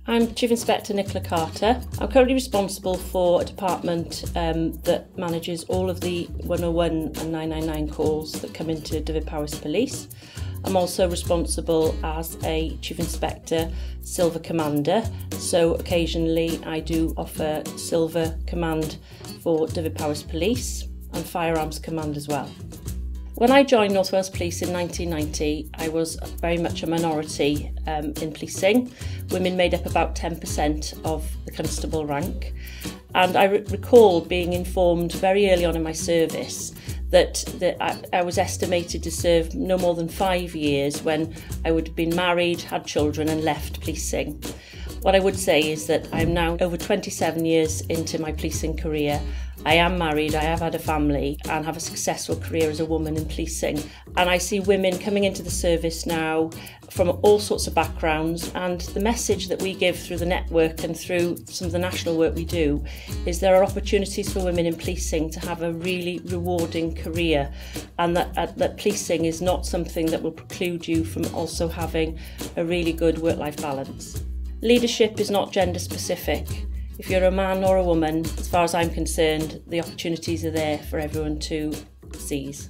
I'm Chief Inspector Nicola Carter. I'm currently responsible for a department that manages all of the 101 and 999 calls that come into Dyfed-Powys Police. I'm also responsible as a Chief Inspector Silver Commander, so occasionally I do offer Silver Command for Dyfed-Powys Police and Firearms Command as well. When I joined North Wales Police in 1990, I was very much a minority in policing. Women made up about 10% of the constable rank. And I recall being informed very early on in my service that I was estimated to serve no more than 5 years when I would have been married, had children and left policing. What I would say is that I'm now over 27 years into my policing career. I am married, I have had a family and have a successful career as a woman in policing. And I see women coming into the service now from all sorts of backgrounds, and the message that we give through the network and through some of the national work we do is there are opportunities for women in policing to have a really rewarding career, and that policing is not something that will preclude you from also having a really good work-life balance. Leadership is not gender specific. If you're a man or a woman, as far as I'm concerned, the opportunities are there for everyone to seize.